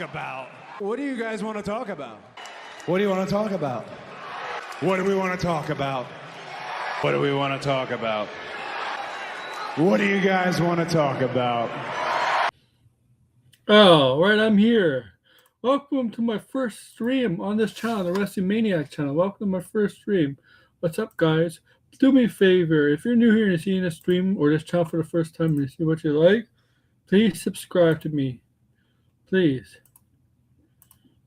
About. What do you guys want to talk about? What do you want to talk about? What do we want to talk about? What do we want to talk about? What do you guys want to talk about? Oh, right, I'm here. Welcome to my first stream on this channel, the Wrestling Maniac channel. Welcome to my first stream. What's up, guys? Do me a favor. If you're new here and you're seeing this stream or this channel for the first time and you see what you like, please subscribe to me. Please.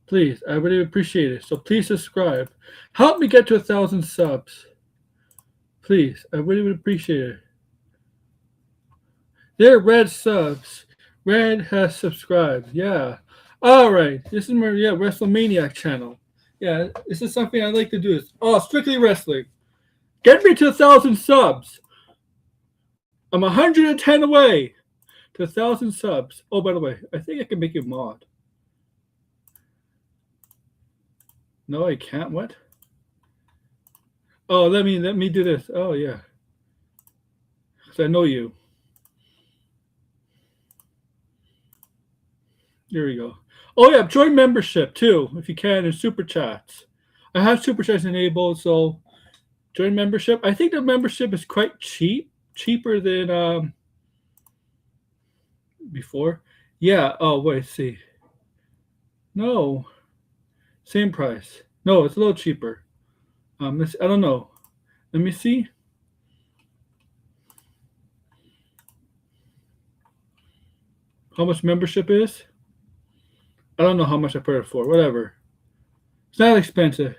Please, I really appreciate it. So please subscribe. Help me get to 1,000 subs. Please, I really would appreciate it. There, Red subs. Red has subscribed. Yeah. All right. This is my WrestleManiac channel. Yeah, this is something I like to do. Strictly wrestling. Get me to 1,000 subs. I'm 110 away to 1,000 subs. Oh, by the way, I think I can make you mod. No, I can't. What? Oh, let me do this. Oh, yeah. Because I know you. There we go. Oh, yeah. Join membership, too, if you can, in Super Chats. I have Super Chats enabled, so join membership. I think the membership is quite cheap. Cheaper than before. Yeah. Oh, wait. See. No. Same price. No, it's a little cheaper. I don't know. Let me see. How much membership is? I don't know how much I put it for. Whatever. It's not expensive.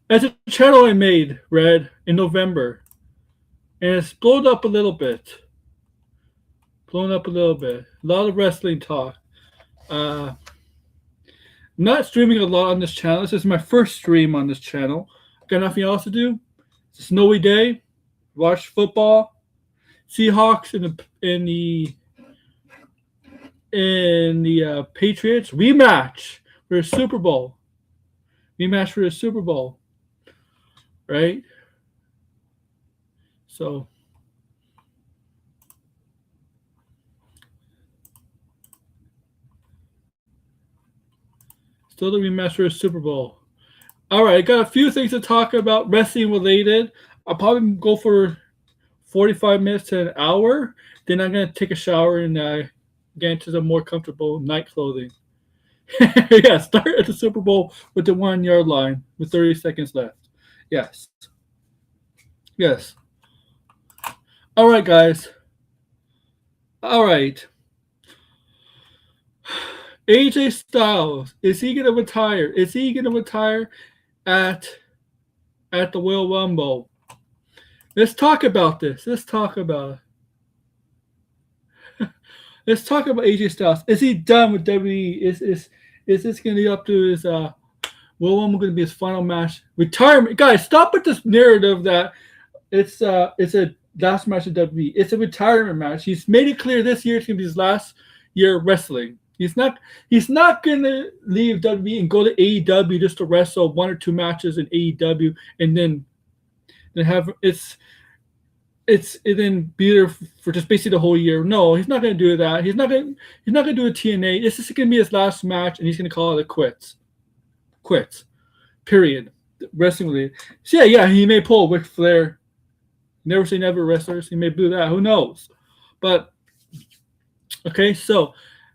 It's a channel I made, Red, in November. And it's blown up a little bit. Blown up a little bit. A lot of wrestling talk. I'm not streaming a lot on this channel. This is my first stream on this channel. Got nothing else to do. It's a snowy day. Watch football. Seahawks in the Patriots rematch for the Super Bowl. Rematch for the Super Bowl. Right? So still the rematch for the Super Bowl. All right, I got a few things to talk about wrestling related. I'll probably go for 45 minutes to an hour. Then I'm going to take a shower and get into some more comfortable night clothing. Yeah, start at the Super Bowl with the 1 yard line with 30 seconds left. Yes. Yes. All right, guys. All right. AJ Styles, is he going to retire? Is he going to retire at the Royal Rumble? Let's talk about this. Let's talk about AJ Styles. Is he done with WWE? Is this going to be up to his Royal Rumble going to be his final match? Retirement. Guys, stop with this narrative that it's a last match of WWE. It's a retirement match. He's made it clear this year it's going to be his last year wrestling. He's not going to leave WWE and go to AEW just to wrestle 1 or 2 matches in AEW and then have it's then be there for just basically the whole year. No, he's not going to do that. He's not going to do a TNA. This is going to be his last match, and he's going to call it quits. Quits. Period. Wrestling related. So yeah, he may pull Ric Flair. Never say never, wrestlers. He may do that. Who knows? But okay, so.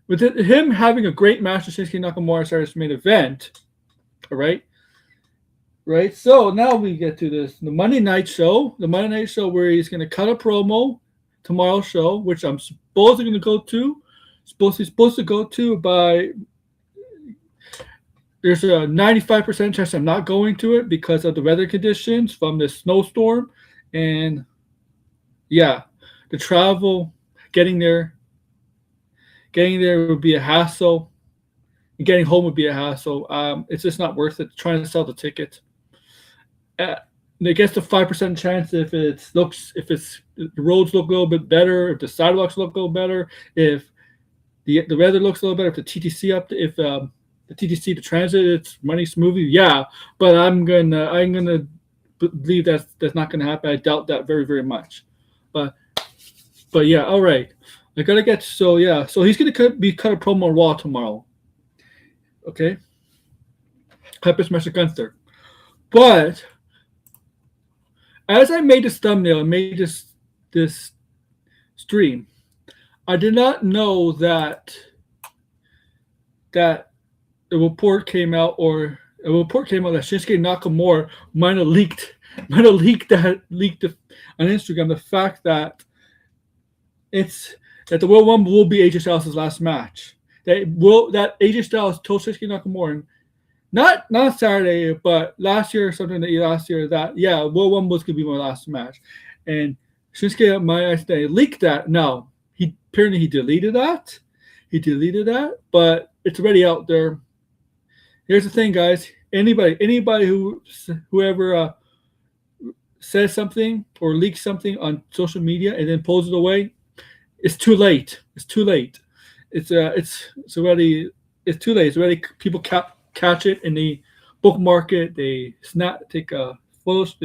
With him having a great match with Shinsuke Nakamura as his main event, all right? Right? So now we get to the Monday night show. The Monday night show where he's going to cut a promo tomorrow's show, which I'm supposedly going to go to. Supposed to go to by... There's a 95% chance I'm not going to it because of the weather conditions from this snowstorm. And, yeah, the travel, getting there would be a hassle. And getting home would be a hassle. It's just not worth it trying to sell the ticket. It gets the 5% chance if the roads look a little bit better, if the sidewalks look a little better, if the weather looks a little better, if the TTC the transit it's running smoothly. Yeah, but I'm gonna believe that's not gonna happen. I doubt that very, very much. But yeah, all right. I gotta get so yeah. So he's gonna be cut a promo on Raw tomorrow. Okay, Hyper Smasher Gunther. But as I made this thumbnail and made this stream, I did not know that a report came out that Shinsuke Nakamura might have leaked on Instagram the fact that it's that the World Rumble will be AJ Styles' last match. That AJ Styles told Shinsuke Nakamura not Saturday, but last year or something last year that World Rumble was gonna be my last match. And Shinsuke might leaked that. No. Apparently he deleted that. But it's already out there. Here's the thing, guys. Anybody whoever says something or leaks something on social media and then pulls it away, it's too late. It's too late. It's already too late. It's already people catch it and they bookmark it. They take photos.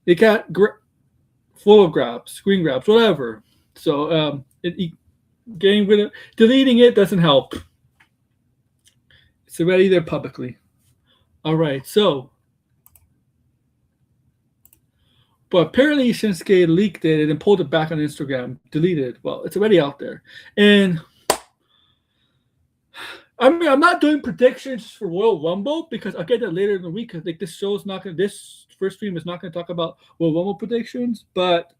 They got photographs, screen grabs, whatever. So deleting it doesn't help. It's already there publicly. All right, so but apparently Shinsuke leaked it and then pulled it back on Instagram, deleted it. Well, it's already out there. And I mean, I'm not doing predictions for Royal Rumble because I'll get that later in the week. I think this first stream is not going to talk about Royal Rumble predictions, but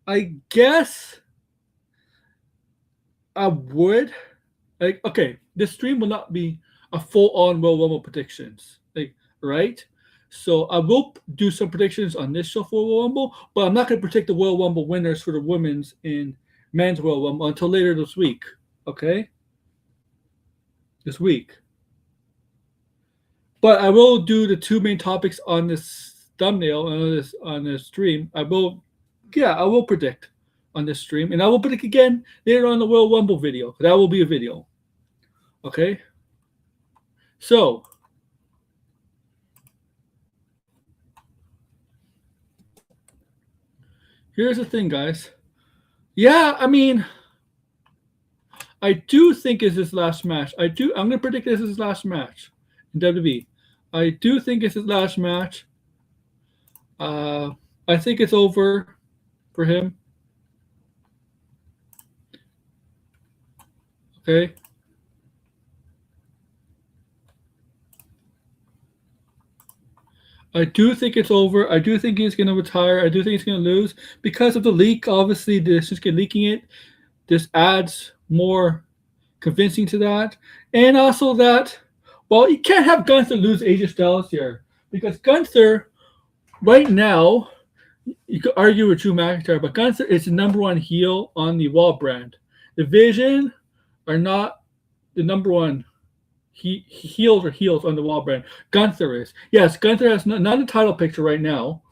I guess I would. This stream will not be a full-on Royal Rumble predictions, right? So I will do some predictions on this show for Royal Rumble, but I'm not going to predict the Royal Rumble winners for the women's and men's Royal Rumble until later this week, okay? This week. But I will do the two main topics on this thumbnail on this stream. I will predict on this stream, and I will predict again later on the Royal Rumble video. That will be a video. Okay. So here's the thing, guys. Yeah, I mean, I do think it's his last match. I'm going to predict this is his last match in WWE. I do think it's his last match. I think it's over for him. Okay. I do think it's over. I do think he's going to retire. I do think he's going to lose because of the leak. Obviously, this just leaking it. This adds more convincing to that. And also that, well, you can't have Gunther lose AJ Styles here because Gunther, right now, you could argue with Drew McIntyre, but Gunther is the number one heel on the Raw brand. The Vision are not the number one heels on the Raw brand. Gunther is. Yes, Gunther has not a title picture right now.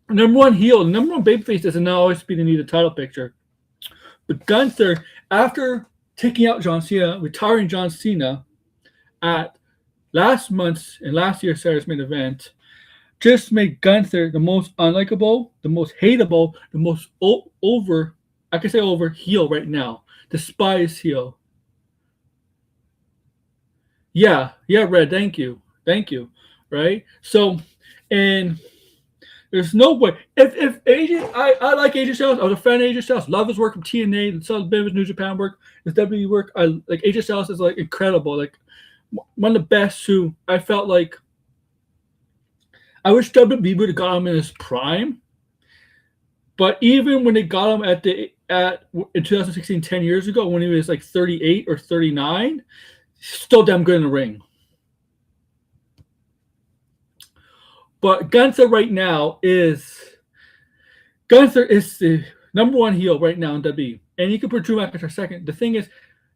Number one heel, number one babyface doesn't always be the need a title picture. But Gunther, after taking out John Cena, retiring John Cena at last year's Saturday's main event, just made Gunther the most unlikable, the most hateable, the most over heel right now. Despised heel. Yeah, Red, thank you. Right? So, and there's no way. If AJ, I like AJ Styles. I was a fan of AJ Styles. Love his work from TNA. Saw a bit of his New Japan work. His WWE work. I like AJ Styles is like incredible. Like one of the best who I felt like. I wish WWE would have got him in his prime. But even when they got him in 2016, 10 years ago, when he was like 38 or 39, still damn good in the ring. But Gunther right now is the number one heel right now in WWE. And you can put Drew McIntyre second. The thing is,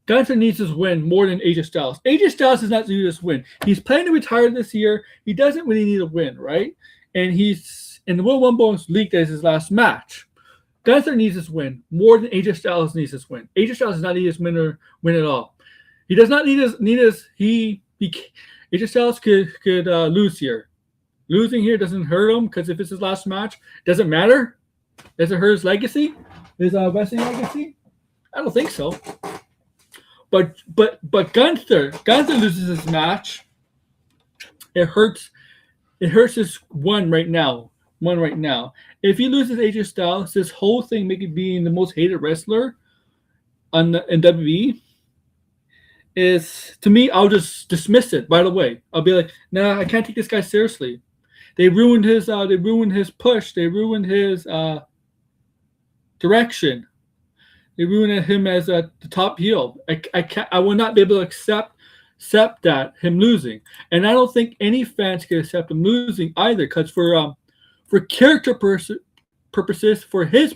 Gunther needs his win more than AJ Styles. AJ Styles does not need this win. He's planning to retire this year. He doesn't really need a win, right? And he's in the Royal Rumble leaked as his last match. Gunther needs this win more than AJ Styles needs this win. AJ Styles does not need this win at all. He does not need his. AJ Styles could lose here. Losing here doesn't hurt him because if it's his last match, doesn't matter. Does it hurt his legacy? His wrestling legacy? I don't think so. But Gunther loses his match. It hurts. It hurts his one right now. If he loses AJ Styles, this whole thing making being the most hated wrestler in WWE is, to me, I'll just dismiss it right away. I'll be like, nah, I can't take this guy seriously. They ruined his push. They ruined his direction. They ruined him as the top heel. I will not be able to accept that him losing, and I don't think any fans can accept him losing either. Because for character purposes, for his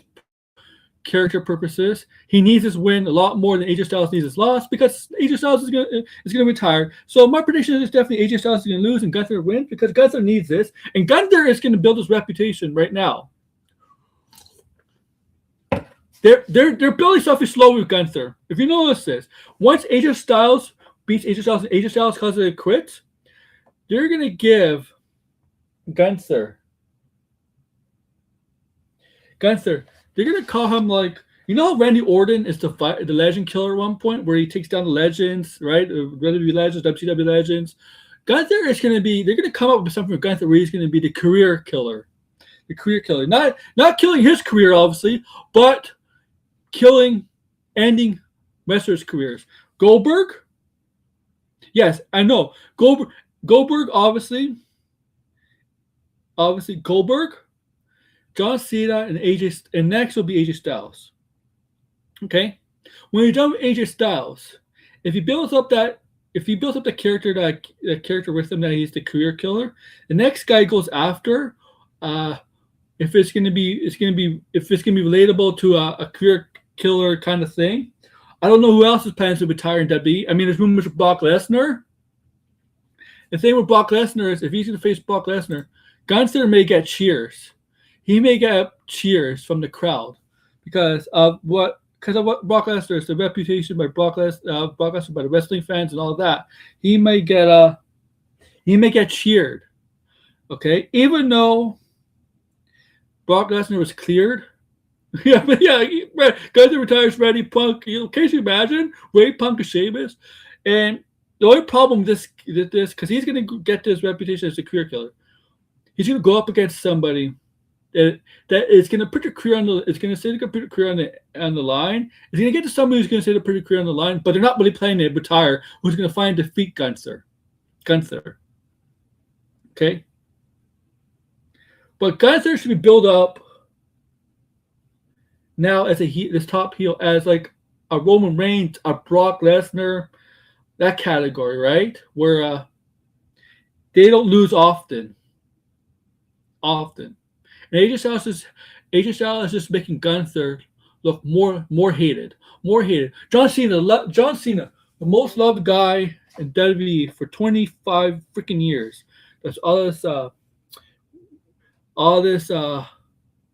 character purposes, he needs his win a lot more than AJ Styles needs his loss, because AJ Styles is gonna retire. So my prediction is definitely AJ Styles is gonna lose and Gunther win, because Gunther needs this, and Gunther is gonna build his reputation right now. They're building something slow with Gunther. If you notice this, once AJ Styles beats AJ Styles and AJ Styles causes it quits, they're gonna give Gunther. They're gonna call him like, you know how Randy Orton is the legend killer at one point, where he takes down the legends, right? WWE legends, WCW legends. Gunther is gonna be. They're gonna come up with something with Gunther where he's gonna be the career killer. The career killer, not killing his career, obviously, but ending wrestlers' careers. Goldberg, yes, I know. Goldberg, obviously Goldberg, John Cena, and AJ, and next will be AJ Styles. Okay, when you're done with AJ Styles, if he builds up the character with him that he's the career killer, the next guy goes after. If it's gonna be relatable to a career killer kind of thing. I don't know who else is planning to retire in WWE. I mean, there's rumors of Brock Lesnar. The thing with Brock Lesnar is, if he's going to face Brock Lesnar, Gunther may get cheers. He may get cheers from the crowd because of what Brock Lesnar is, the reputation by Brock Lesnar by the wrestling fans and all of that. He may get cheered. Okay, even though Brock Lesnar was cleared. Gunther retires Randy Punk. Can you imagine? Ray Punk and Sheamus. And the only problem with this, because he's going to get this reputation as a career killer, he's going to go up against somebody that is going to put your career on the. It's going to say they're going to put your career on the line. He's going to get to somebody who's going to say they're putting your career on the line, but they're not really playing to retire. Who's going to find defeat Gunther? Okay. But Gunther should be built up now as this top heel, as like a Roman Reigns, a Brock Lesnar, that category, right? Where they don't lose often. And AJ Styles is just making Gunther look more hated. John Cena, the most loved guy in WWE for 25 freaking years. That's all this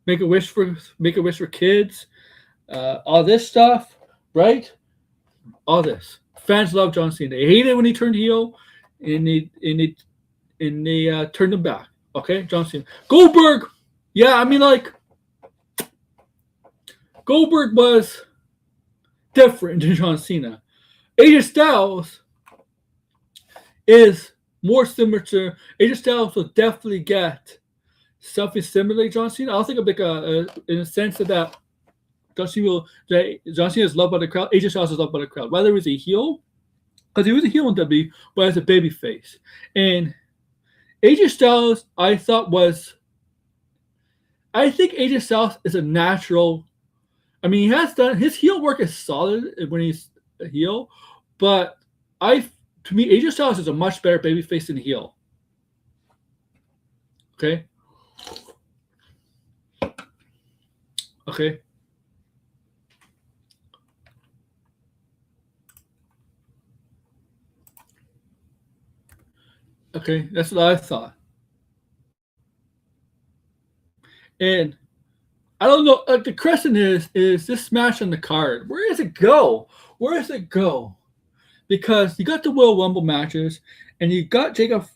make a wish for kids, all this stuff, right? All this. Fans love John Cena. They hate it when he turned heel, and they turned him back. Okay, John Cena. Goldberg, yeah, I mean, like, Goldberg was different than John Cena. AJ Styles is more similar to AJ Styles. Will definitely get something similar to John Cena. I don't think of like in a sense of that John Cena is loved by the crowd. AJ Styles is loved by the crowd. Whether he was a heel, because he was a heel in WWE, but as a baby face. And AJ Styles, I think AJ Styles is a natural. I mean, he has done his heel work is solid when he's a heel, but to me, AJ Styles is a much better babyface than a heel. Okay. Okay, that's what I thought. And I don't know. The question is this match on the card? Where does it go? because you got the Royal Rumble matches, and you got you got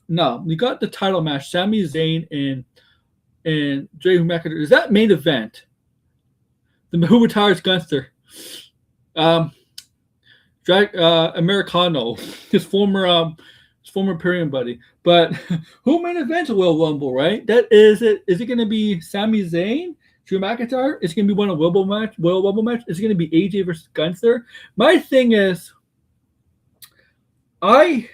the title match, Sami Zayn and Drew McIntyre. Is that main event? The who retires Gunther? Americano, his former Imperium buddy. But who main events a Royal Rumble, right? That is it. Is it going to be Sami Zayn, Drew McIntyre? Is it going to be one of Royal Rumble match? Is it going to be AJ versus Gunther? My thing is, to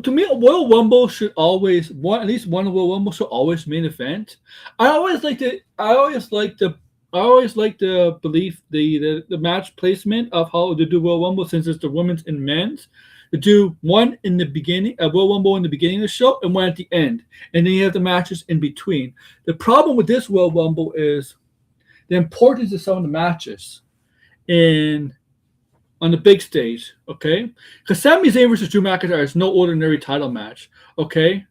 me, a Royal Rumble should always at least one Royal Rumble should always main event. I always like the belief the match placement of how to do Royal Rumble, since it's the women's and men's, to do one in the beginning, a Royal Rumble in the beginning of the show, and one at the end, and then you have the matches in between. The problem with this Royal Rumble is the importance of some of the matches on the big stage, okay? Because Sami Zayn versus Drew McIntyre is no ordinary title match, okay?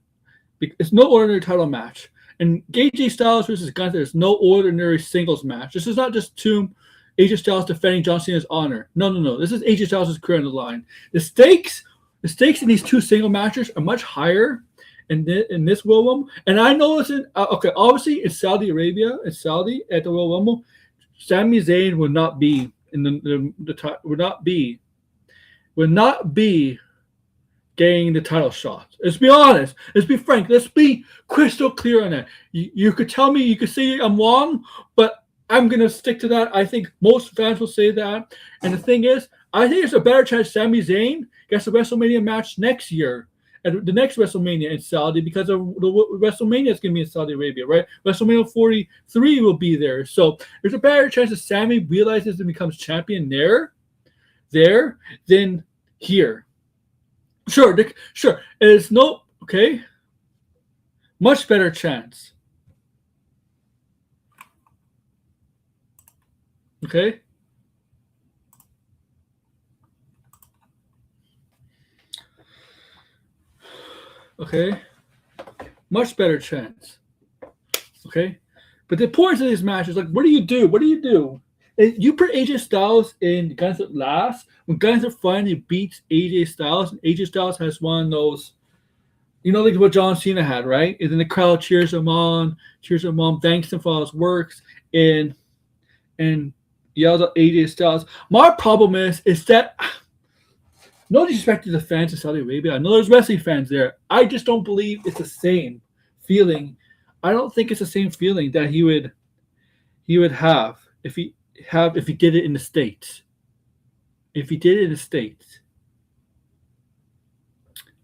It's no ordinary title match. And AJ Styles versus Gunther is no ordinary singles match. This is not just two AJ Styles defending John Cena's honor. No. This is AJ Styles' career on the line. The stakes in these two single matches are much higher in this Royal Rumble. And I know it's obviously in Saudi Arabia, at the Royal Rumble, Sami Zayn would not be would not be getting the title shot. Let's be honest. Let's be frank. Let's be crystal clear on that. You could tell me, you could say I'm wrong, but I'm going to stick to that. I think most fans will say that. And the thing is, I think there's a better chance Sami Zayn gets a WrestleMania match next year, at the next WrestleMania in Saudi, because of the WrestleMania is going to be in Saudi Arabia, right? WrestleMania 43 will be there. So there's a better chance that Sami realizes and becomes champion there than here. Sure. It's much better chance. Okay. Okay. Much better chance. Okay. But the importance of these matches, like, what do you do? You put AJ Styles in Gunther last. When Gunther finally beats AJ Styles, and AJ Styles has one of those, like what John Cena had, right? And then the crowd cheers him on, thanks him for all his works, and yells at AJ Styles. My problem is that, no disrespect to the fans of Saudi Arabia, I know there's wrestling fans there. I just don't believe it's the same feeling. I don't think it's the same feeling that he would have if he did it in the States.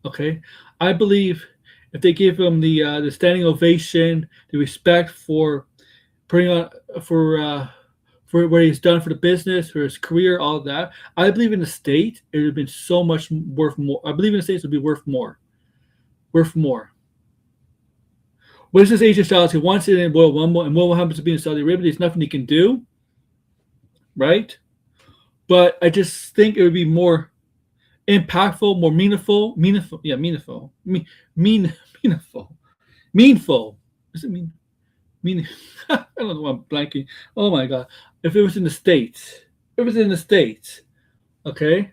Okay, I believe if they give him the standing ovation, the respect for putting on for what he's done for the business, for his career, all of that, I believe in the States it would have been so much worth more. I believe in the States it would be worth more. What is this AJ Styles? He wants it in Royal Rumble, and Royal happens to be in Saudi Arabia. There's nothing he can do, right? But I just think it would be more impactful, more meaningful. Yeah, meaningful. Meaningful. Does it mean? I don't know why I'm blanking. Oh my God. If it was in the States. Okay.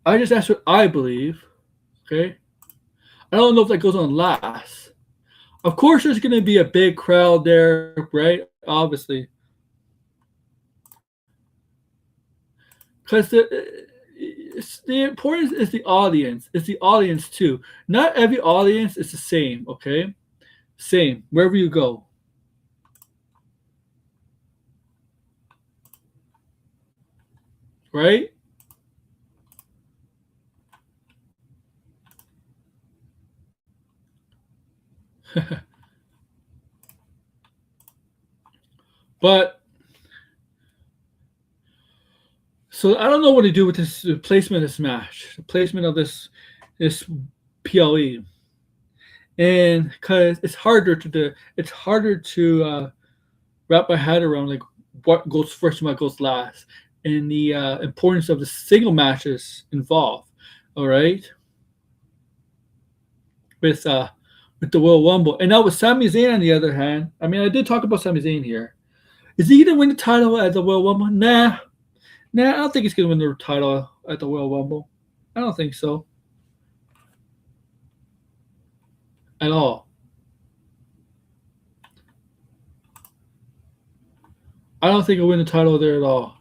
That's what I believe. Okay. I don't know if that goes on last. Of course, there's going to be a big crowd there, right? Obviously. Because the importance is the audience. It's the audience too. Not every audience is the same, okay? Same, wherever you go. Right? But so I don't know what to do with this placement of this match, the placement of this PLE, and because it's harder to wrap my head around, like, what goes first and what goes last, and the importance of the single matches involved. All right, with the Royal Rumble, and now with Sami Zayn on the other hand, I mean, I did talk about Sami Zayn here. Is he gonna win the title at the Royal Rumble? Nah, I don't think he's gonna win the title at the Royal Rumble. I don't think so at all. I don't think he'll win the title there at all.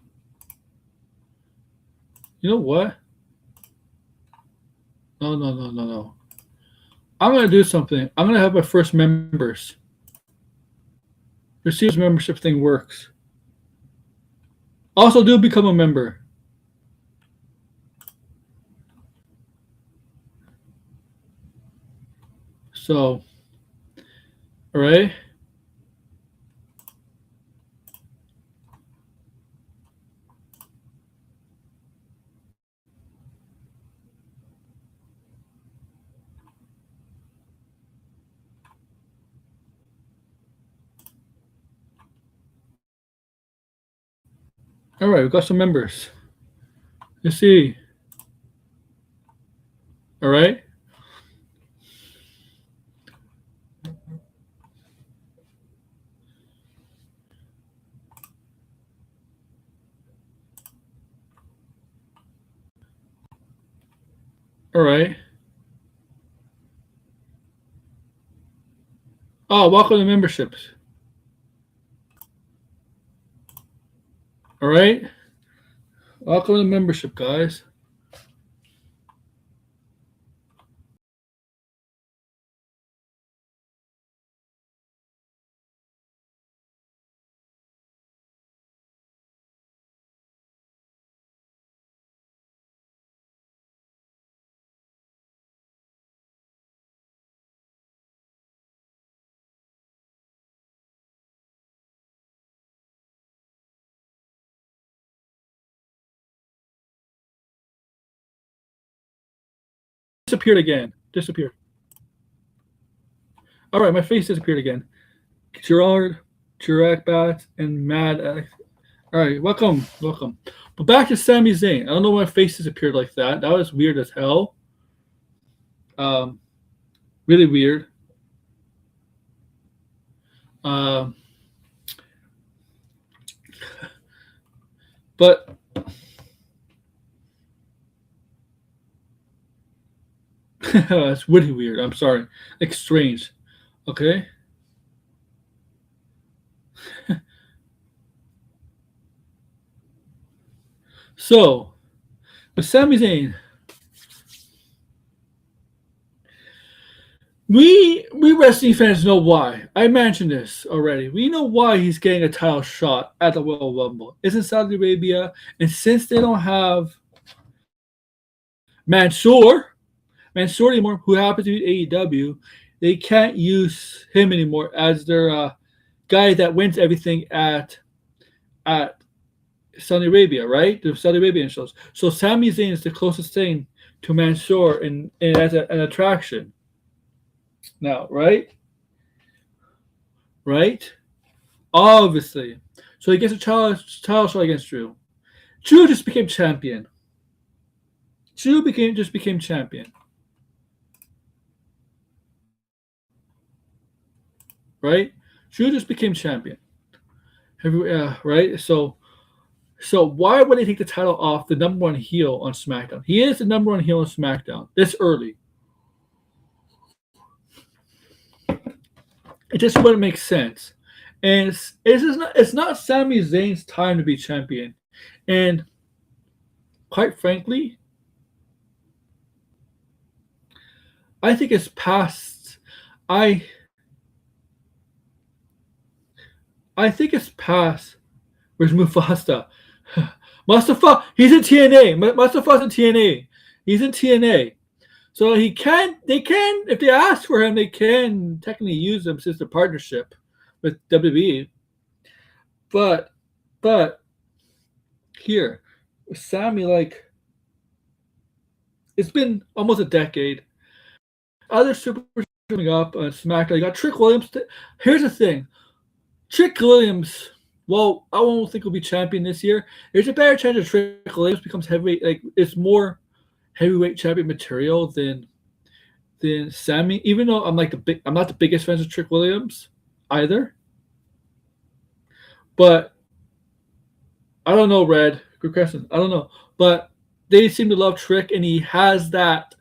You know what? No. I'm gonna do something. I'm gonna have my first members. Let's see if this membership thing works. Also, do become a member. So, all right. All right, we got some members. Let's see. All right. All right. Oh, welcome to memberships. All right. Welcome to membership, guys. Disappeared again. Disappeared. All right, my face disappeared again. Gerard, Bats, and Mad. All right, welcome. But back to Sami Zayn. I don't know why my face disappeared like that. That was weird as hell. Really weird. But it's really weird. I'm sorry. Like strange. Okay. So, with Sami Zayn, we wrestling fans know why. I mentioned this already. We know why he's getting a title shot at the Royal Rumble. It's in Saudi Arabia, and since they don't have Mansoor anymore, who happens to be AEW, they can't use him anymore as their guy that wins everything at Saudi Arabia, right? The Saudi Arabian shows. So Sami Zayn is the closest thing to Mansoor in as an attraction. Now, right? Obviously. So he gets a title shot against Drew. Drew just became champion. Just became champion. Right? Drew just became champion. Right? So why would they take the title off the number one heel on SmackDown? He is the number one heel on SmackDown this early. It just wouldn't make sense. And it's not Sami Zayn's time to be champion. And quite frankly, I think it's past. I think it's past. Where's Mufasa? Mustafa, he's in TNA. Mustafa's in TNA. He's in TNA. So they can, if they ask for him, they can technically use him since the partnership with WWE. But here, with Sami, like, it's been almost a decade. Other super coming up on SmackDown. You got Trick Williams. Here's the thing. Trick Williams, well, I won't think he'll be champion this year. There's a better chance that Trick Williams becomes heavyweight. Like, it's more heavyweight champion material than Sami. Even though I'm not the biggest fan of Trick Williams either. But I don't know, Red. Good question. I don't know. But they seem to love Trick, and he has that,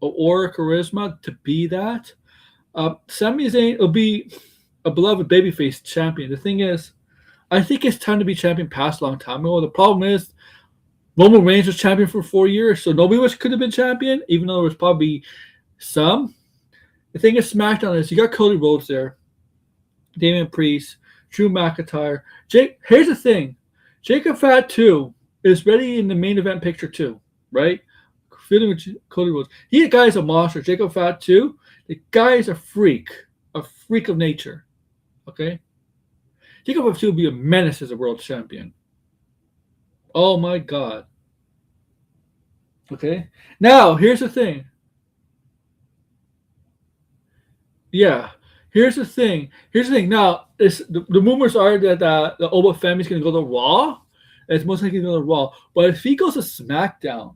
aura, charisma to be that. Sami Zayn will be a beloved babyface champion. The thing is, I think it's time to be champion past a long time ago. The problem is, Roman Reigns was champion for 4 years, so nobody could have been champion, even though there was probably some. The thing is, SmackDown is you got Cody Rhodes there, Damian Priest, Drew McIntyre. Here's the thing: Jacob Fatu is ready in the main event picture too, right? Feeling with Cody Rhodes. The guy's a monster. Jacob Fatu, the guy is a freak of nature. Okay, Jacob Fatu will be a menace as a world champion. Oh my God. Okay. Now here's the thing. Yeah. Here's the thing. Now, the rumors are that the Oba family is going to go to Raw. It's most likely going to go to Raw. But if he goes to SmackDown,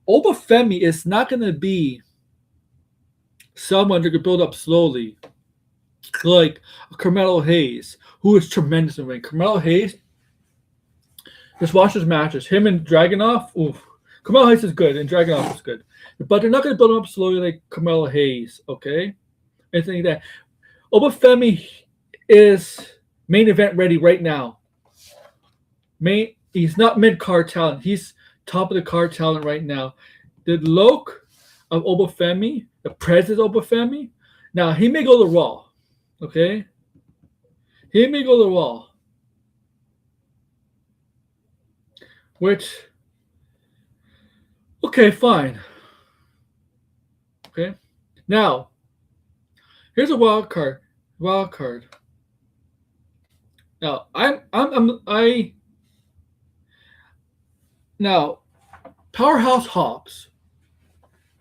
Oba Femi is not going to be someone that could build up slowly, like Carmelo Hayes, who is tremendous in the ring. Carmelo Hayes, just watch his matches. Him and Dragunov, oof. Carmelo Hayes is good, and Dragunov is good. But they're not going to build him up slowly like Carmelo Hayes, okay? Anything like that. Oba Femi is main event ready right now. He's not mid-card talent. He's top of the card talent right now. The look of Oba Femi, the presence of Oba Femi, now he may go to Raw, okay? He may go to Raw. Which, okay, fine. Okay? Now, here's a wild card. Now, Powerhouse Hobbs,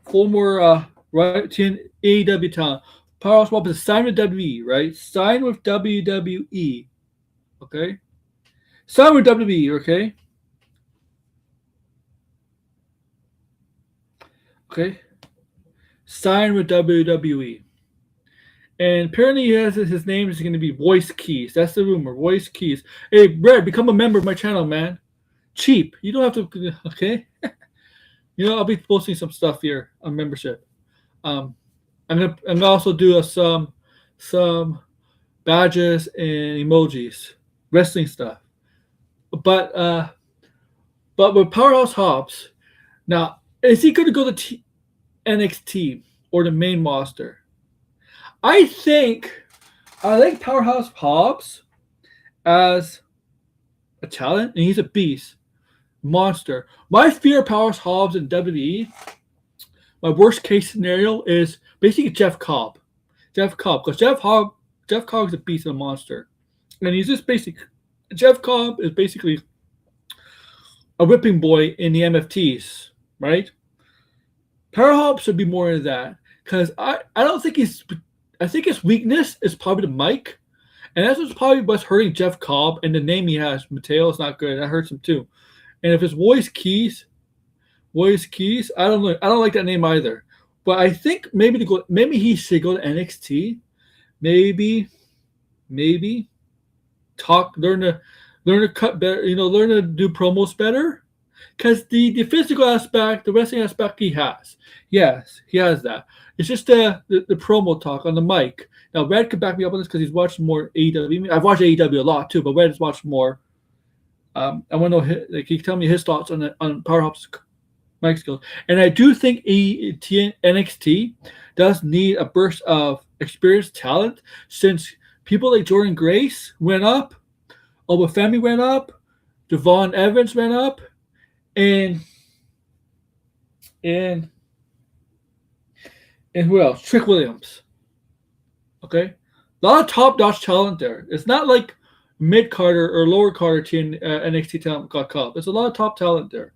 former AEW talent. Powerhouse Hobbs is signed with WWE, right? Signed with WWE. Okay? Signed with WWE, okay? Okay? Signed with WWE. And apparently his name is going to be Voice Keys. That's the rumor. Voice Keys. Hey, Brad, become a member of my channel, man. Cheap. You don't have to, okay? I'll be posting some stuff here on membership. I'm gonna also do some badges and emojis, wrestling stuff. But with Powerhouse Hobbs, now is he going to go to NXT or the main roster? I think Powerhouse Hobbs as a talent, and he's a beast, monster. My fear of Powerhouse Hobbs in WWE, my worst case scenario is basically Jeff Cobb, because Jeff Cobb is a beast and a monster, and he's just Jeff Cobb is basically a whipping boy in the MFTs, right? Powerhouse Hobbs should be more into that, because I don't think I think his weakness is probably the mic, and that's what's hurting Jeff Cobb. And the name he has, Mateo, is not good. That hurts him too. And if it's Voice Keys, I don't know. I don't like that name either. But I think maybe he should go to NXT. Maybe learn to cut better. Learn to do promos better. Because the physical aspect, the wrestling aspect, he has. Yes, he has that. It's just the promo talk on the mic. Now, Red could back me up on this because he's watched more AEW. I've watched AEW a lot too, but Red has watched more. I want to know, he can tell me his thoughts on Powerhouse mic skills. And I do think NXT does need a burst of experienced talent, since people like Jordan Grace went up, Oba Femi went up, Devon Evans went up, and who else? Trick Williams. Okay? A lot of top-notch talent there. It's not like mid-carder or lower-carder NXT talent got caught. There's a lot of top talent there.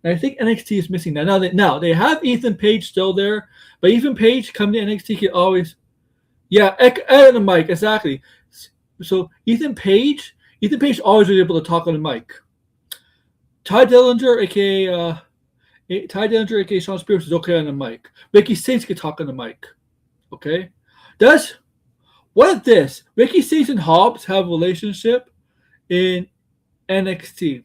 And I think NXT is missing that. Now they have Ethan Page still there, but Ethan Page coming to NXT can always... Yeah, and the mic, exactly. So Ethan Page always was able to talk on the mic. Ty Dillinger, aka Sean Spears, is okay on the mic. Mickey Saints can talk on the mic. Okay? What if this? Ricky Stings and Hobbs have a relationship in NXT.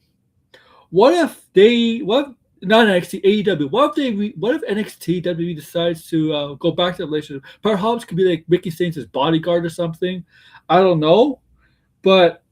What if they? What? Not NXT, AEW. What if they? What if NXT WWE decides to go back to the relationship? Perhaps Hobbs could be like Ricky Stings' bodyguard or something. I don't know, but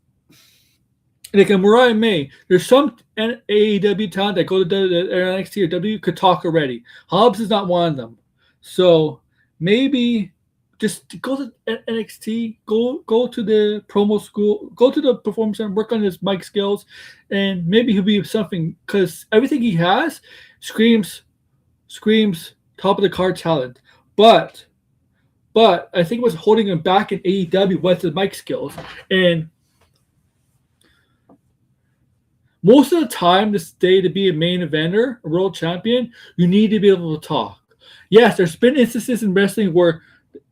like a Mariah May, there's some AEW talent that go to NXT or W could talk already. Hobbs is not one of them, so maybe just go to NXT, go to the promo school, go to the performance center, work on his mic skills, and maybe he'll be something because everything he has screams top of the card talent. But I think what's holding him back in AEW was his mic skills. And most of the time, to stay to be a main eventer, a world champion, you need to be able to talk. Yes, there's been instances in wrestling where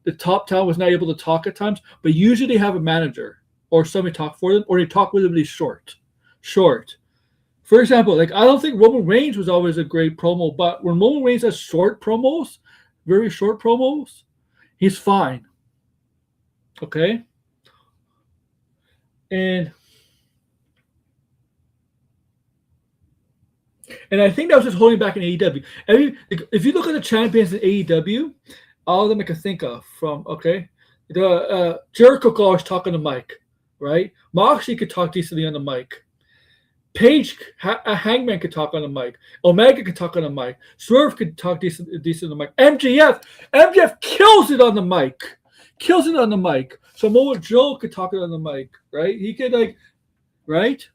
the top talent was not able to talk at times, but usually they have a manager or somebody talk for them, or they talk relatively short. For example, like I don't think Roman Reigns was always a great promo, but when Roman Reigns has short promos, very short promos, he's fine. Okay? And I think that was just holding back in AEW. If you look at the champions in AEW, all of them I can think of from the Jericho could always talk on the mic, right? Moxley could talk decently on the mic. Paige, Hangman could talk on the mic. Omega could talk on the mic. Swerve could talk decent on the mic. MJF kills it on the mic. Samoa Joe could talk it on the mic, right? He could right?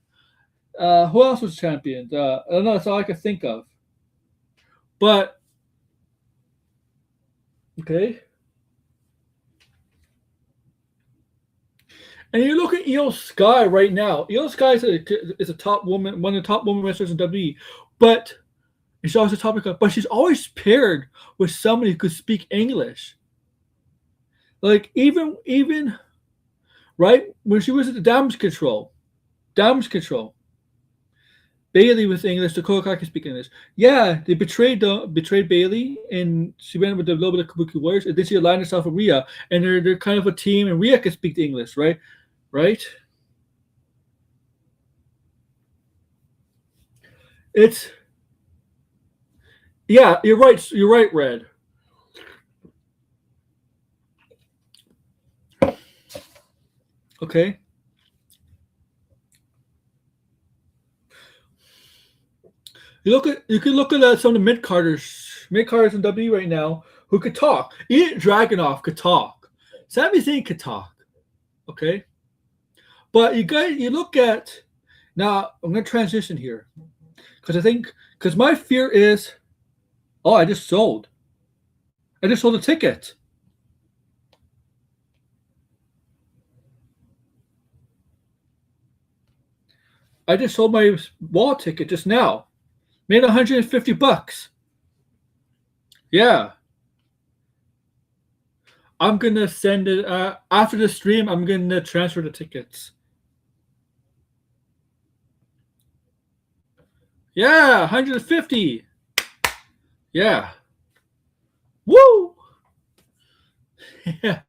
Who else was champion? I don't know. That's all I could think of. But okay. And you look at Io Sky right now. Io Sky is a top woman, one of the top women wrestlers in WWE. But she's always a topic of, but she's always paired with somebody who could speak English. Like even right when she was at the Damage Control. Bailey was English. Dakota Kai can speak English. Yeah, they betrayed Bailey, and she went with a little bit of Kabuki Warriors, and then she aligned herself with Rhea, and they're kind of a team, and Rhea can speak English, right? It's yeah, you're right, Red. Okay. You can look at some of the mid carders in W right now who could talk. Even Dragunov could talk. Sami Zayn could talk. Okay, but you look at now. I'm going to transition here because my fear is, I just sold a ticket. I just sold my wall ticket just now. Made $150. Yeah. I'm gonna send it after the stream. I'm gonna transfer the tickets. Yeah, 150. Yeah. Woo. Yeah.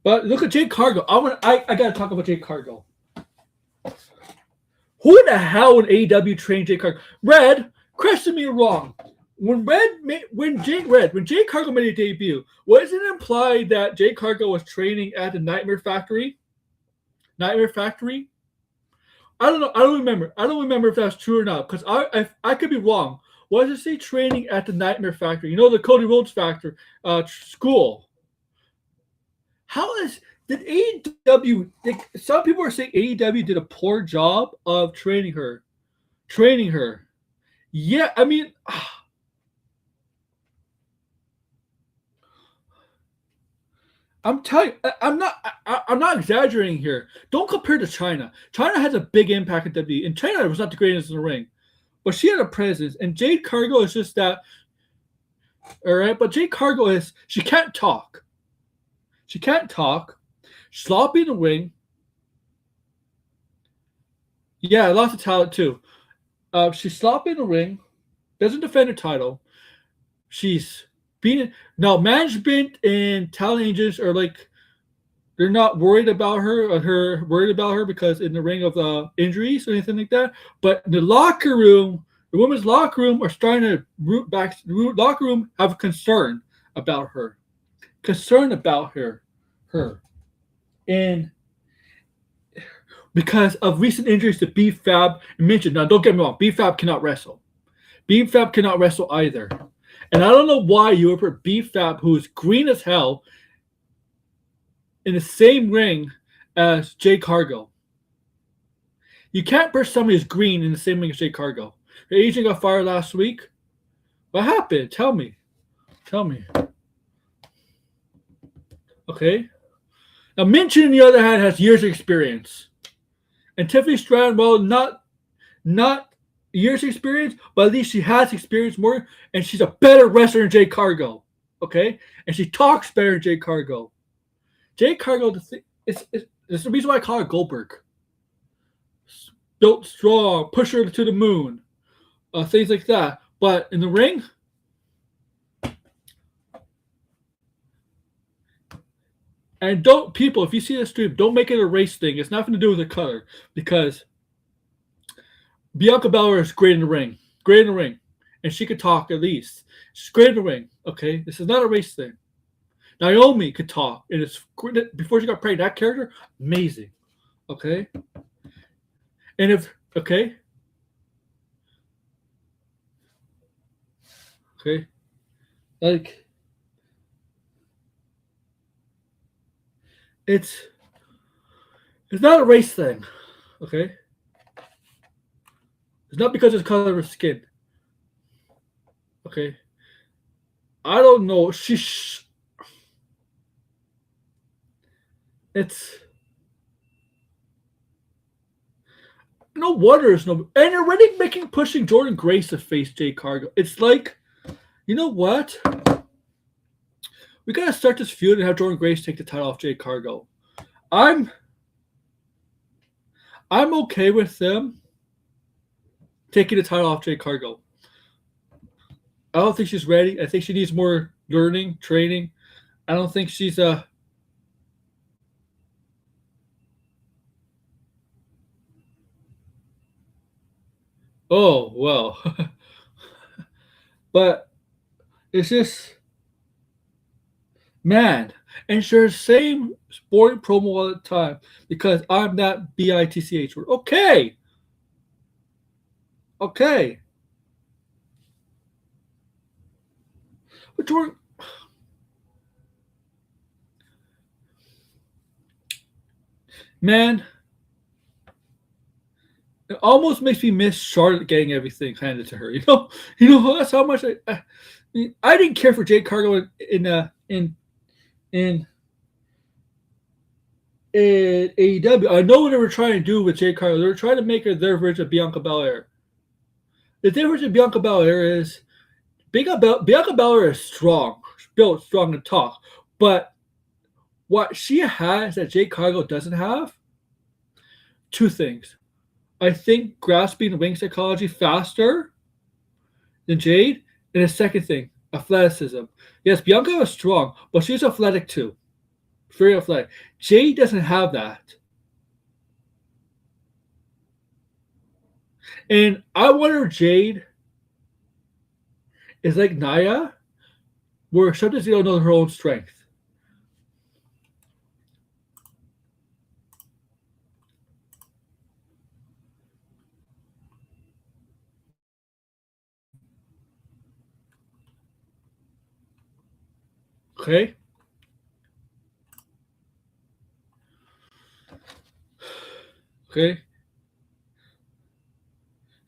But look at Jade Cargill. I gotta talk about Jade Cargill. Who the hell would AEW train Jade Cargill? Red, question me wrong. When Jade Cargill made a debut, was it implied that Jade Cargill was training at the Nightmare Factory? I don't know. I don't remember if that's true or not, because I could be wrong. Was it say training at the Nightmare Factory? You know, the Cody Rhodes Factory school. Did AEW? Some people are saying AEW did a poor job of training her. Yeah, I mean, I'm telling you, I'm not exaggerating here. Don't compare to China. China has a big impact at WWE, and China was not the greatest in the ring, but she had a presence. And Jade Cargill is just that. All right, but Jade Cargill she can't talk. Sloppy in the ring. Yeah, lots of talent too. She's sloppy in the ring. Doesn't defend her title. she's being now management and talent agents are like they're not worried about her or her worried about her because in the ring of injuries or anything like that. But in the locker room, the women's locker room are starting to locker room have concern about her, her, and because of recent injuries to B-Fab and mentioned. Now, don't get me wrong, B-Fab cannot wrestle. B-Fab cannot wrestle either. And I don't know why you would put B-Fab, who is green as hell, in the same ring as Jay Cargo. You can't put somebody who's green in the same ring as Jay Cargo. Your agent got fired last week. What happened? Tell me. Okay. Now, Minchin, on the other hand, has years of experience. And Tiffany Stratton, well, not years of experience, but at least she has experience more, and she's a better wrestler than Jay Cargo. Okay? And she talks better than Jay Cargo. Jay Cargo, it's the reason why I call her Goldberg. Built strong, push her to the moon, things like that. But in the ring, and don't people, if you see the stream, don't make it a race thing. It's nothing to do with the color because Bianca Belair is great in the ring, and she could talk at least. She's great in the ring. Okay, this is not a race thing. Naomi could talk, and it's before she got pregnant. That character, amazing. Okay, and if okay, like it's not a race thing. Okay, it's not because it's the color of her skin. Okay, I don't know. It's no wonder it's no, and they're already pushing Jordan Grace to face Jay Cargo. It's like, you know what? We gotta start this feud and have Jordan Grace take the title off Jay Cargo. I'm okay with them taking the title off Jay Cargo. I don't think she's ready. I think she needs more learning, training. I don't think she's Oh, well. But it's just, man. And sure, same boring promo all the time because I'm that BITCH word. Okay. But Jordan, man, it almost makes me miss Charlotte getting everything handed to her. You know that's how much I didn't care for Jade Cargo in AEW. I know what they were trying to do with Jade Cargo. They were trying to make her their version of Bianca Belair. The difference in Bianca Belair is Bianca Belair is strong, built strong and talk, but what she has that Jade Cargo doesn't have, two things. I think grasping ring psychology faster than Jade. And the second thing, athleticism. Yes, Bianca is strong, but she's athletic too. Very athletic. Jade doesn't have that. And I wonder if Jade is like Nia, where sometimes you don't know her own strength. Okay?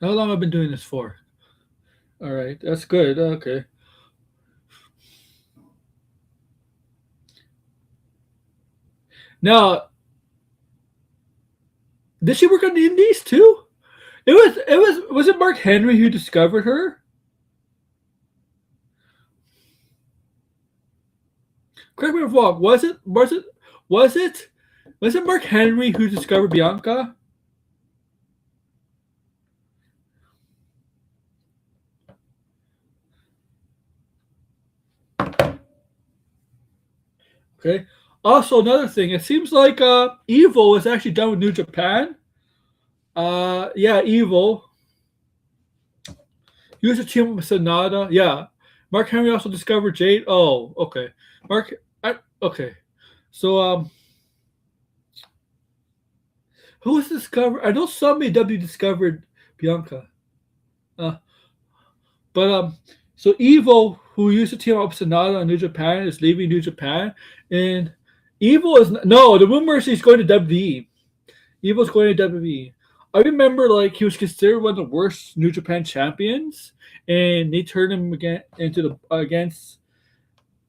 How long have I been doing this for? All right, that's good. Okay. Now, did she work on the Indies too? Was it Mark Henry who discovered her? Correct me if I'm wrong. Was it Mark Henry who discovered Bianca? Okay. Also, another thing, it seems like Evil is actually done with New Japan. Yeah, Evil. He was a team with Sonata. Yeah. Mark Henry also discovered Jade. Oh, okay. Okay. So who was discovered? I know somebody W discovered Bianca. Uh, but so Evil, who used to team up with Sonata in New Japan, is leaving New Japan, and Evil is no. The rumor is he's going to WWE. Evil's going to WWE. I remember like he was considered one of the worst New Japan champions, and they turned him again into the against.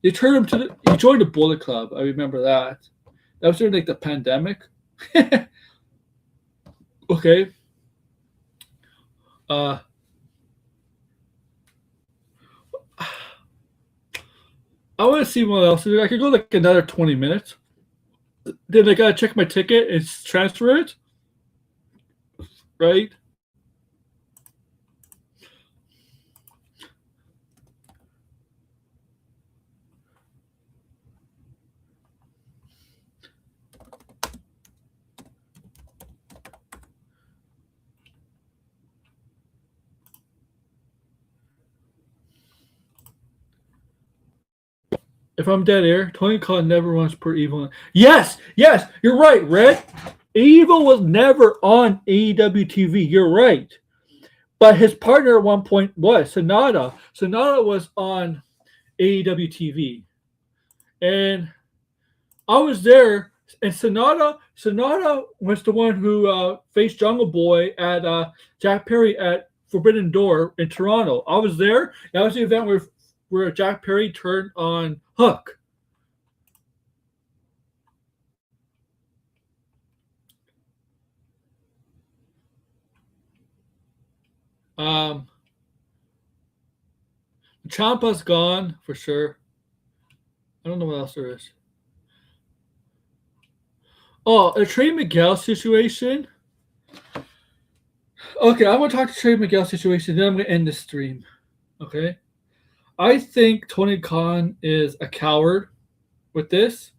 They turned him to the. He joined the Bullet Club. I remember that. That was during like the pandemic. Okay. Uh, I want to see what else. I could go like another 20 minutes. Then I gotta check my ticket and transfer it. Right? If I'm dead air, Tony Khan never runs per Evil. Yes, you're right, Red. Evil was never on AEW TV. You're right. But his partner at one point was Sonata. Sonata was on AEW TV. And I was there, and Sonata was the one who faced Jungle Boy at Jack Perry at Forbidden Door in Toronto. I was there. That was the event where Jack Perry turned on Hook. Ciampa's gone for sure. I don't know what else there is. Oh, a Trey Miguel situation. Okay, I'm gonna talk to Trey Miguel situation. Then I'm gonna end the stream. Okay. I think Tony Khan is a coward with this.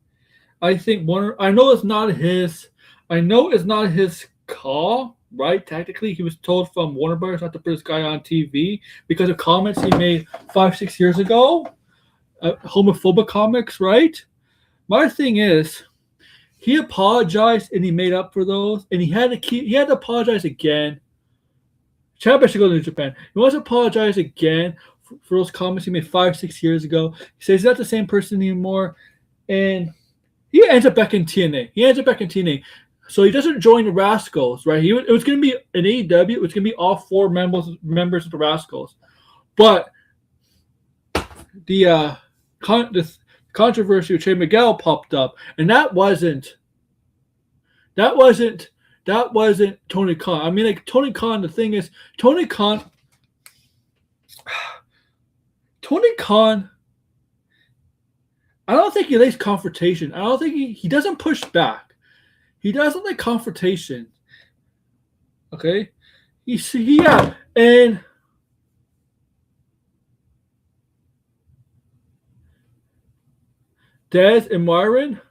I think Warner. I know it's not his. I know it's not his call, right? Technically, he was told from Warner Brothers not to put this guy on TV because of comments he made 5-6 years ago, homophobic comics, right? My thing is, he apologized and he made up for those, and he had to apologize again. Ciampa should go to Japan. He wants to apologize again for those comments he made 5-6 years ago. He says he's not the same person anymore, and he ends up back in TNA. So he doesn't join the Rascals, right? It was going to be an AEW. It was going to be all four members of the Rascals, but the controversy with Trey Miguel popped up, and that wasn't Tony Khan. I mean, like Tony Khan. The thing is, Tony Khan. I don't think he likes confrontation. I don't think he doesn't push back. He doesn't like confrontation. Okay, yeah, and Dez and Myron.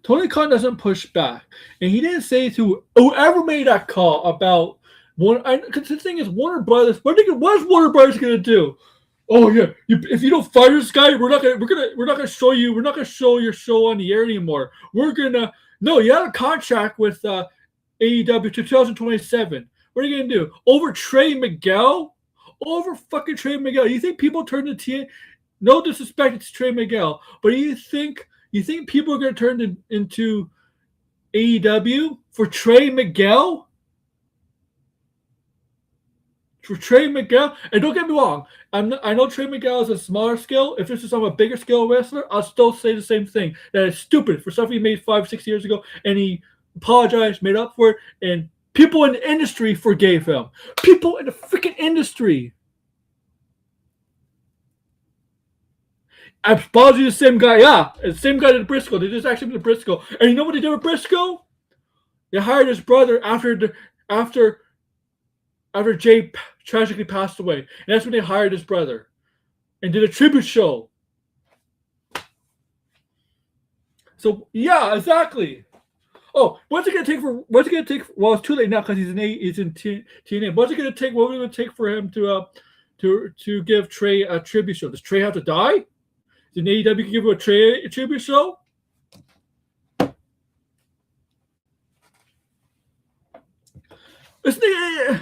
Tony Khan doesn't push back, and he didn't say to whoever made that call about one. Because the thing is, Warner Brothers. What is Warner Brothers gonna do? Oh yeah, if you don't fire this guy, we're not gonna show you. We're not gonna show your show on the air anymore. No. You have a contract with AEW 2027. What are you gonna do over Trey Miguel? Over fucking Trey Miguel? You think people turn to TNA? No disrespect to Trey Miguel, but you think people are gonna turn into AEW for Trey Miguel? For Trey Miguel, and don't get me wrong, I know Trey Miguel is a smaller scale. If this is on a bigger scale wrestler, I'll still say the same thing. That it's stupid for stuff he made 5-6 years ago, and he apologized, made up for it, and people in the industry forgave him. People in the freaking industry. I'm supposed the same guy. Yeah, the same guy did Briscoe. They just actually did Briscoe, and you know what they did with Briscoe? They hired his brother after Jay tragically passed away. And that's when they hired his brother and did a tribute show. So yeah, exactly. Oh, what's it gonna take for? What's it gonna take? Well, it's too late now because he's in TNA. What's it gonna take? What was it gonna take for him to give Trey a tribute show? Does Trey have to die? Did AEW give him a tribute show? Isn't it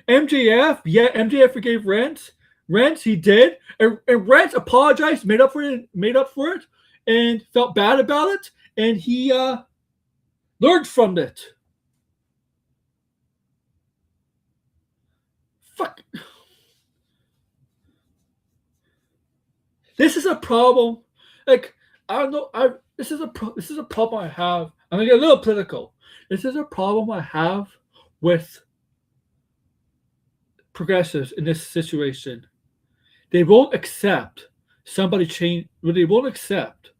MJF? Yeah, MJF forgave Rent. Rent, he did, and Rent apologized, made up for it, and felt bad about it, and he learned from it. Fuck. This is a problem. Like, I don't know. This is a problem I have. I'm gonna get a little political. This is a problem I have with progressives in this situation. They won't accept somebody change. They won't accept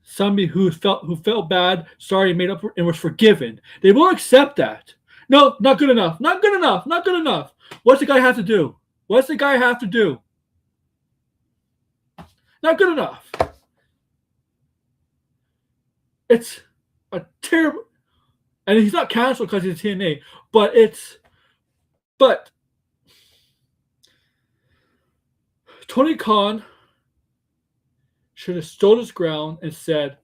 somebody who felt bad, sorry, made up, and was forgiven. They won't accept that. No, not good enough. Not good enough. Not good enough. What's the guy have to do? What's the guy have to do? Not good enough. It's a terrible, and he's not canceled because he's TNA, but Tony Khan should have stood his ground and said,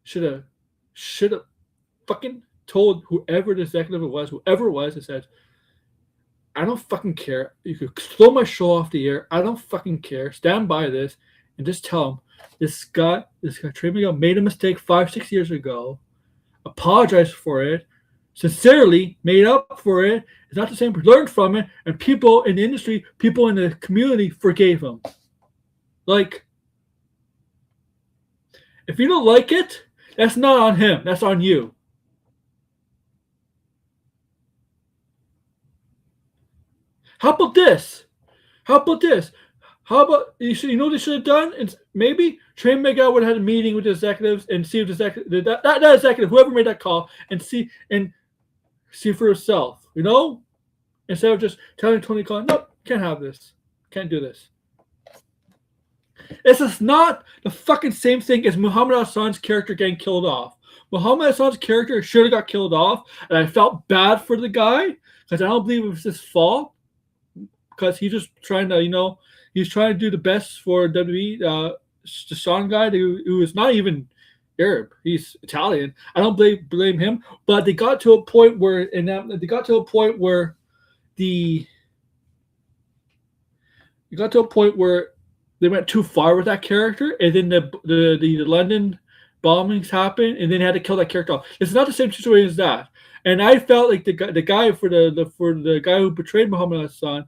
should have fucking told whoever the executive whoever it was, and said, I don't fucking care. You could throw my show off the air. I don't fucking care. Stand by this and just tell him this guy, Trey Miguel made a mistake 5-6 years ago, apologized for it, sincerely made up for it. It's not the same, learned from it, and people in the industry, people in the community forgave him. Like, if you don't like it, that's not on him. That's on you. How about this? How about you know what they should have done? And maybe Trey Miguel would have had a meeting with the executives and see if that executive, whoever made that call, and see for yourself. You know, instead of just telling Tony Khan, nope, can't have this, can't do this. This is not the fucking same thing as Muhammad Hassan's character getting killed off. Muhammad Hassan's character should have got killed off, and I felt bad for the guy because I don't believe it was his fault. Because he's just trying to, he's trying to do the best for WWE. The Sean guy who is not even Arab, he's Italian. I don't blame him. But they got to a point where, they went too far with that character, and then the London bombings happened, and then had to kill that character off. It's not the same situation as that. And I felt like the guy for the guy who betrayed Muhammad Hassan,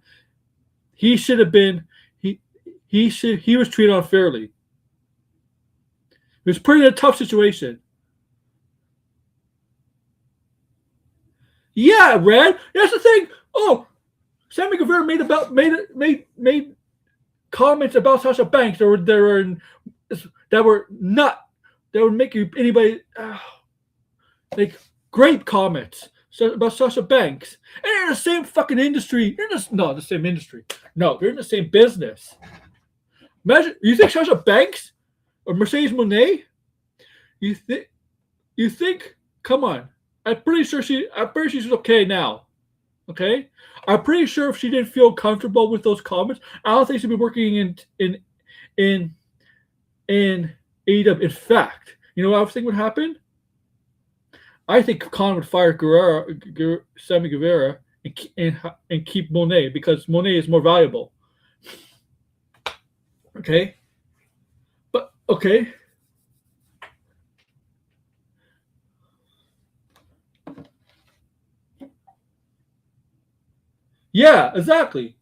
he should have been he was treated unfairly. He was put in a tough situation. Yeah, Red. That's the thing. Oh, Sammy Guevara made comments about Sasha Banks that would make anybody like great comments about Sasha Banks. And they're in the same fucking industry. Not the same industry. No, they're in the same business. Imagine, you think Sasha Banks or Mercedes Moné? You think? Come on. I'm pretty sure she's okay now. Okay? I'm pretty sure if she didn't feel comfortable with those comments, I don't think she'd be working in AEW. In fact, you know what I was thinking would happen? I think Khan would fire Sammy Guevara and keep Monet because Monet is more valuable. Okay? But, okay. Yeah, exactly.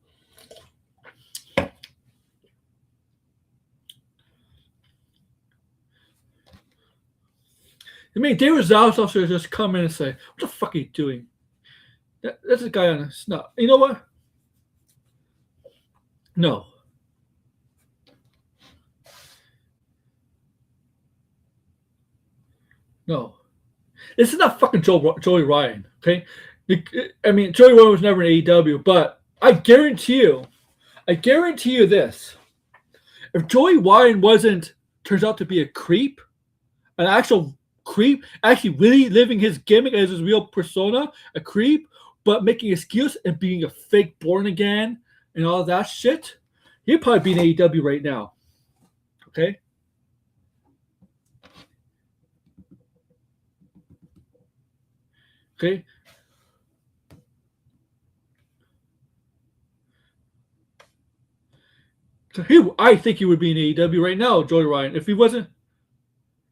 I mean, David Zal's officer just come in and say, "What the fuck are you doing?" That's a guy on a snot. You know what? No. No. This is not fucking Joey Ryan, okay? I mean, Joey Ryan was never in AEW, but I guarantee you this. If Joey Ryan turns out to be a creep, an actual creep, actually really living his gimmick as his real persona, a creep, but making excuse and being a fake born again and all that shit, he'd probably be in AEW right now. Okay? Okay? So I think he would be in AEW right now, Joey Ryan. If he wasn't,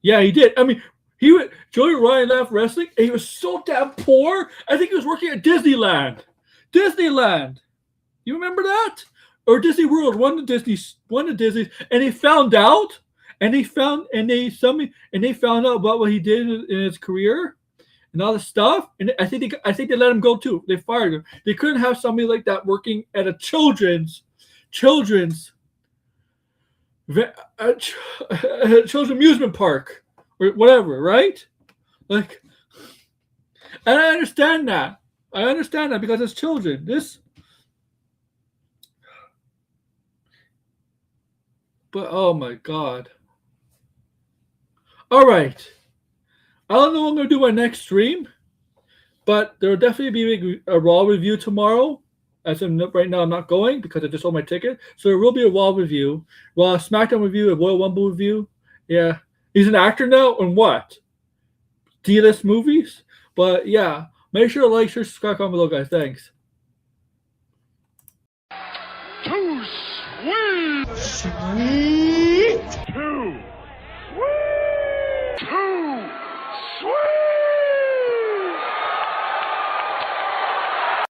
yeah, he did. I mean, Joey Ryan left wrestling, and he was so damn poor. I think he was working at Disneyland. Disneyland, you remember that? Or Disney World, one of Disney's, and they found out, and they found out about what he did in his career and all this stuff. And I think they let him go too. They fired him. They couldn't have somebody like that working at a children's children's amusement park or whatever, right? Like, and I understand that. Because it's children. But oh my god. All right. I don't know when I'm going to do my next stream, but there will definitely be a Raw review tomorrow. As of right now, I'm not going because I just sold my ticket. So there will be a Raw review, Raw SmackDown review, a Royal Rumble review. Yeah. He's an actor now on what? D-list movies? But yeah, make sure to like, share, subscribe, comment below, guys. Thanks. Too sweet. Sweet. 2.